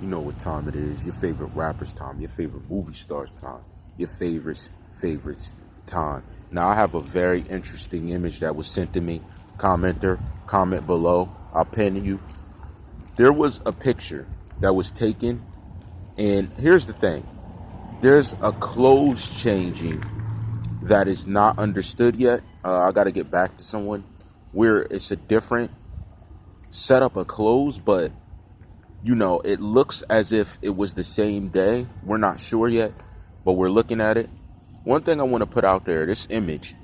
You know what time it is. Your favorite rapper's time. Your favorite movie star's time. Your favorites time. Now, I have a very interesting image that was sent to me. Commenter, comment below. I'll pin you. There was a picture that was taken. And here's the thing. There's a clothes changing that is not understood yet. I got to get back to someone where it's a different setup of clothes, but it looks as if it was the same day. We're not sure yet, but we're looking at it. One thing I want to put out there, this image,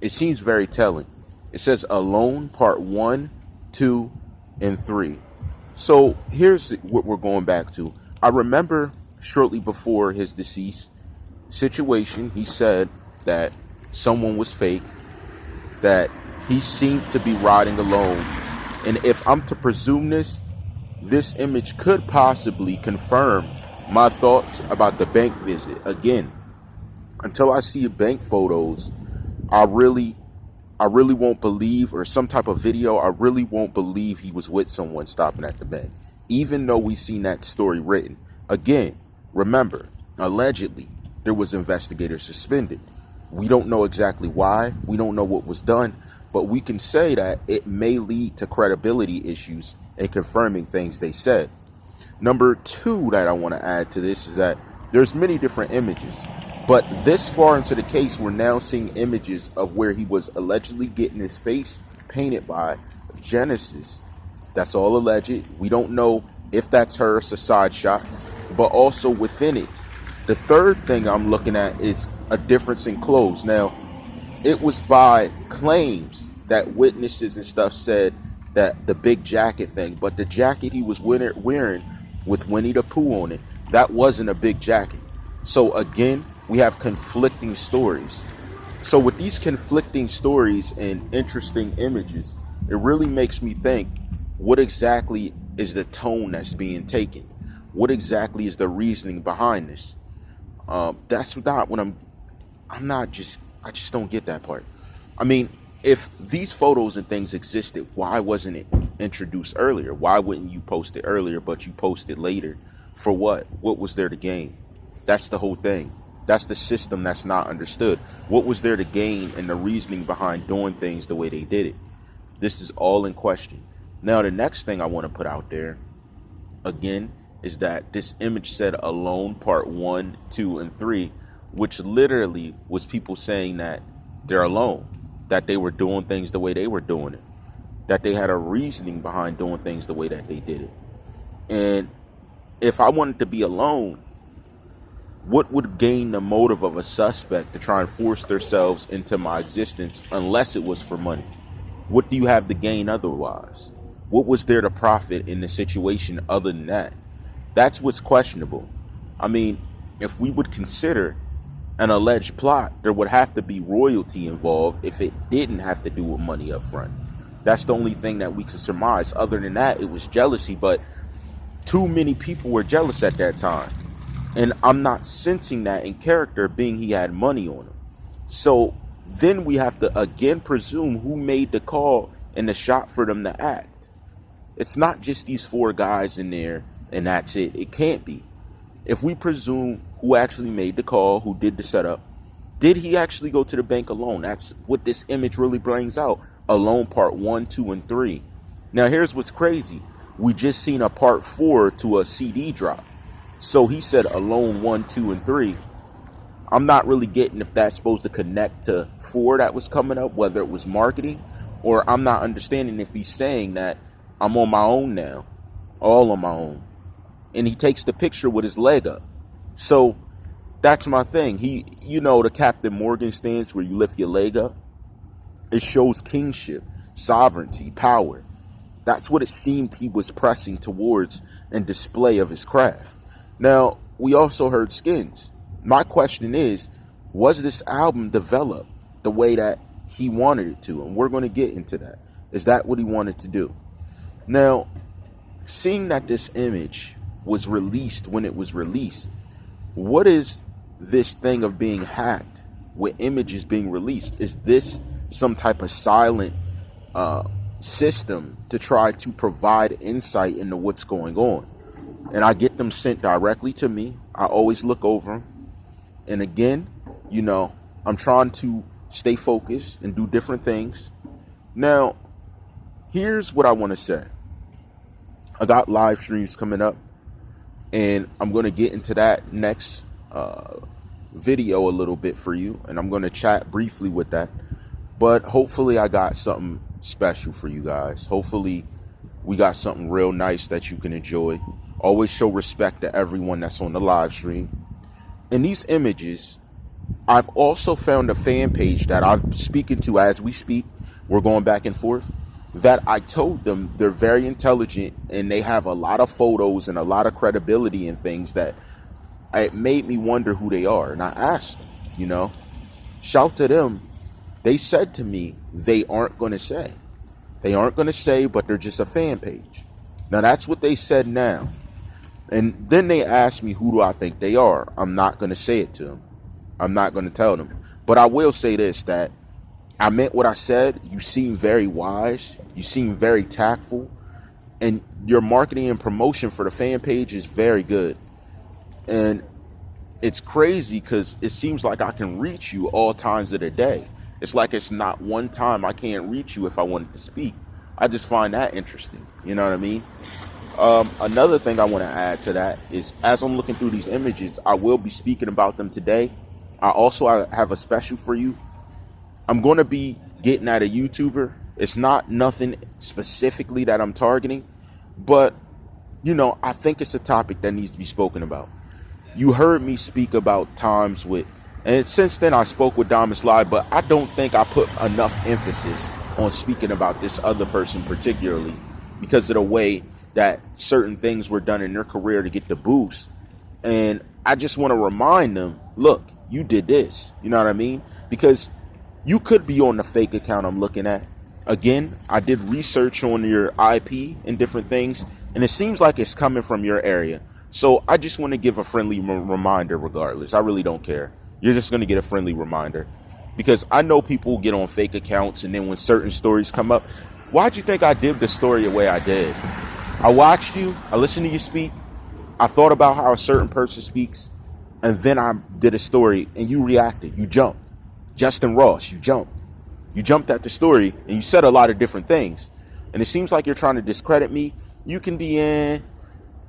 it seems very telling. It says Alone Part 1, 2, and 3. So here's what we're going back to. I remember shortly before his deceased situation, he said that someone was fake, that he seemed to be riding alone. And if I'm to presume this image could possibly confirm my thoughts about the bank visit. Again, until I see bank photos, I really won't believe, or some type of video, I really won't believe he was with someone stopping at the bank, even though we seen that story written. Again, remember, allegedly, there was investigators suspended. We don't know exactly why. We don't know what was done, but we can say that it may lead to credibility issues and confirming things they said. Number two that I want to add to this is that there's many different images, but this far into the case, we're now seeing images of where he was allegedly getting his face painted by Genesis. That's all alleged. We don't know if that's her, it's a side shot, but also within it. The third thing I'm looking at is a difference in clothes. Now, it was by claims that witnesses and stuff said that the big jacket thing, but the jacket he was wearing with Winnie the Pooh on it, that wasn't a big jacket. So again, we have conflicting stories. So with these conflicting stories and interesting images, it really makes me think, what exactly is the tone that's being taken? What exactly is the reasoning behind this? That's not what I just don't get that part. I mean, if these photos and things existed, why wasn't it introduced earlier? Why wouldn't you post it earlier, but you post it later? For what? What was there to gain? That's the whole thing. That's the system that's not understood. What was there to gain and the reasoning behind doing things the way they did it? This is all in question. Now, the next thing I want to put out there, again, is that this image said Alone Part 1, 2, and 3, which literally was people saying that they're alone, that they were doing things the way they were doing it, that they had a reasoning behind doing things the way that they did it. And if I wanted to be alone, what would gain the motive of a suspect to try and force themselves into my existence unless it was for money? What do you have to gain otherwise? What was there to profit in the situation other than that? That's what's questionable. I mean, if we would consider an alleged plot, there would have to be royalty involved if it didn't have to do with money up front. That's the only thing that we can surmise. Other than that, it was jealousy, but too many people were jealous at that time. And I'm not sensing that in character, being he had money on him. So then we have to again presume who made the call and the shot for them to act. It's not just these four guys in there and that's it. It can't be. If we presume who actually made the call, who did the setup, did he actually go to the bank alone? That's what this image really brings out. Alone Part 1, 2, and 3. Now here's what's crazy. We just seen a Part 4 to a CD drop. So he said Alone 1, 2, and 3. I'm not really getting if that's supposed to connect to 4 that was coming up, whether it was marketing, or I'm not understanding if he's saying that I'm on my own now, all on my own. And he takes the picture with his leg up. So that's my thing. The Captain Morgan stance where you lift your leg up. It shows kingship, sovereignty, power. That's what it seemed he was pressing towards and display of his craft. Now, we also heard Skins. My question is, was this album developed the way that he wanted it to? And we're going to get into that. Is that what he wanted to do? Now, seeing that this image was released when it was released, what is this thing of being hacked with images being released? Is this some type of silent system to try to provide insight into what's going on? and I get them sent directly to me. I always look over them. And again, I'm trying to stay focused and do different things. Now, here's what I want to say. I got live streams coming up, and I'm going to get into that next video a little bit for you, and I'm going to chat briefly with that. But hopefully I got something special for you guys. Hopefully we got something real nice that you can enjoy. Always show respect to everyone that's on the live stream. In these images, I've also found a fan page that I'm speaking to as we speak. We're going back and forth. That I told them they're very intelligent and they have a lot of photos and a lot of credibility and things that it made me wonder who they are. And I asked them, shout to them. They said to me they aren't going to say. They aren't going to say, but they're just a fan page. Now, that's what they said now. And then they asked me, who do I think they are? I'm not going to say it to them. I'm not going to tell them. But I will say this, that I meant what I said. You seem very wise. You seem very tactful. And your marketing and promotion for the fan page is very good. And it's crazy because it seems like I can reach you all times of the day. It's like it's not one time I can't reach you if I wanted to speak. I just find that interesting. You know what I mean? Another thing I want to add to that is, as I'm looking through these images, I will be speaking about them today. I have a special for you. I'm going to be getting at a YouTuber. It's not nothing specifically that I'm targeting, but I think it's a topic that needs to be spoken about. You heard me speak about times with, and since then I spoke with Diamond Slide, but I don't think I put enough emphasis on speaking about this other person particularly because of the way that certain things were done in their career to get the boost. And I just want to remind them, look, you did this. You know what I mean? Because you could be on the fake account I'm looking at. Again, I did research on your IP and different things, and it seems like it's coming from your area. So I just want to give a friendly reminder regardless. I really don't care. You're just going to get a friendly reminder because I know people get on fake accounts, and then when certain stories come up, why'd you think I did the story the way I did? I watched you. I listened to you speak. I thought about how a certain person speaks, and then I did a story, and you reacted. You jumped. Justin Ross, you jumped. You jumped at the story, and you said a lot of different things. And it seems like you're trying to discredit me. You can be in.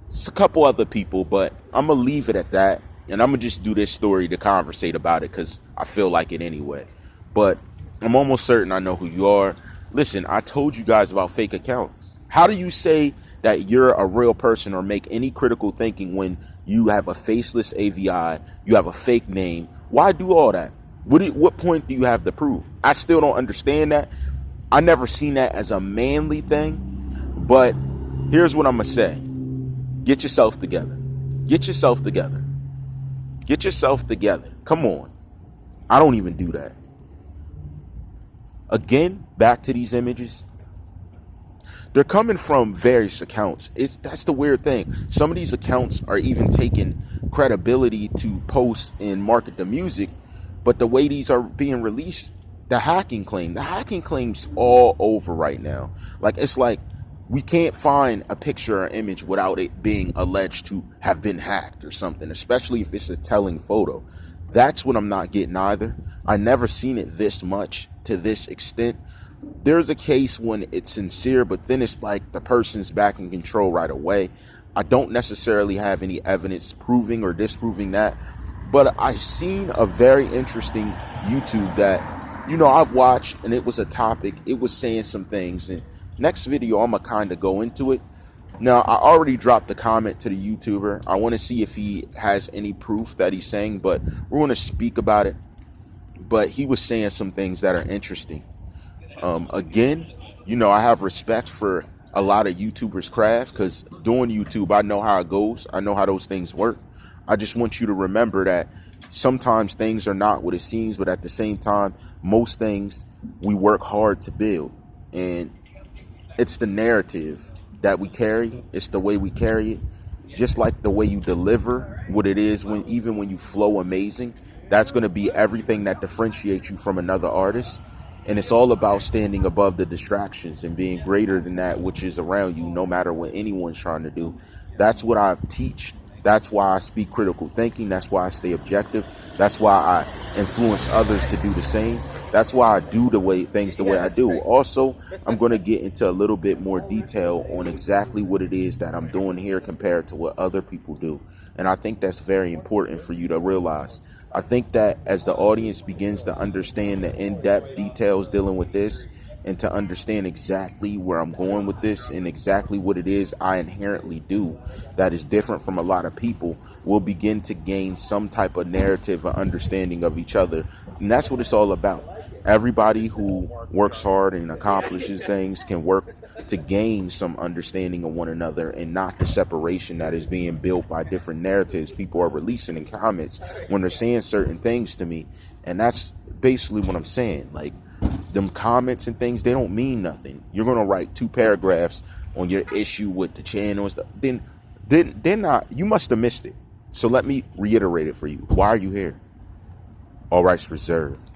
It's a couple other people, but I'm going to leave it at that. And I'm going to just do this story to conversate about it because I feel like it anyway. But I'm almost certain I know who you are. Listen, I told you guys about fake accounts. How do you say that you're a real person or make any critical thinking when you have a faceless AVI, you have a fake name? Why do all that? What point do you have to prove? I still don't understand that. I never seen that as a manly thing. But here's what I'm going to say. Get yourself together. Get yourself together. Get yourself together. Come on. I don't even do that. Again, back to these images. They're coming from various accounts. That's the weird thing. Some of these accounts are even taking credibility to post and market the music, but the way these are being released, the hacking claim's all over right now. Like, it's like we can't find a picture or image without it being alleged to have been hacked or something, especially if it's a telling photo. That's what I'm not getting either. I never seen it this much to this extent. There's a case when it's sincere, but then it's like the person's back in control right away. I don't necessarily have any evidence proving or disproving that, but I seen a very interesting YouTube that, I've watched, and it was a topic. It was saying some things, and next video, I'm going to kind of go into it. Now, I already dropped the comment to the YouTuber. I want to see if he has any proof that he's saying, but we're going to speak about it. But he was saying some things that are interesting. Again, I have respect for a lot of YouTubers' craft because doing YouTube, I know how it goes. I know how those things work. I just want you to remember that sometimes things are not what it seems, but at the same time, most things we work hard to build. And it's the narrative that we carry. It's the way we carry it. Just like the way you deliver what it is, even when you flow amazing, that's going to be everything that differentiates you from another artist. And it's all about standing above the distractions and being greater than that which is around you, no matter what anyone's trying to do. That's what I teach. That's why I speak critical thinking. That's why I stay objective. That's why I influence others to do the same. That's why I do things the way I do. Also, I'm going to get into a little bit more detail on exactly what it is that I'm doing here compared to what other people do. And I think that's very important for you to realize. I think that as the audience begins to understand the in-depth details dealing with this, and to understand exactly where I'm going with this and exactly what it is I inherently do that is different from a lot of people, we'll begin to gain some type of narrative or understanding of each other. And that's what it's all about. Everybody who works hard and accomplishes things can work to gain some understanding of one another, and not the separation that is being built by different narratives people are releasing in comments when they're saying certain things to me. And that's basically what I'm saying. Like, them comments and things, they don't mean nothing. You're gonna write 2 paragraphs on your issue with the channel and stuff. Then not, you must have missed it. So let me reiterate it for you. Why are you here? All rights reserved.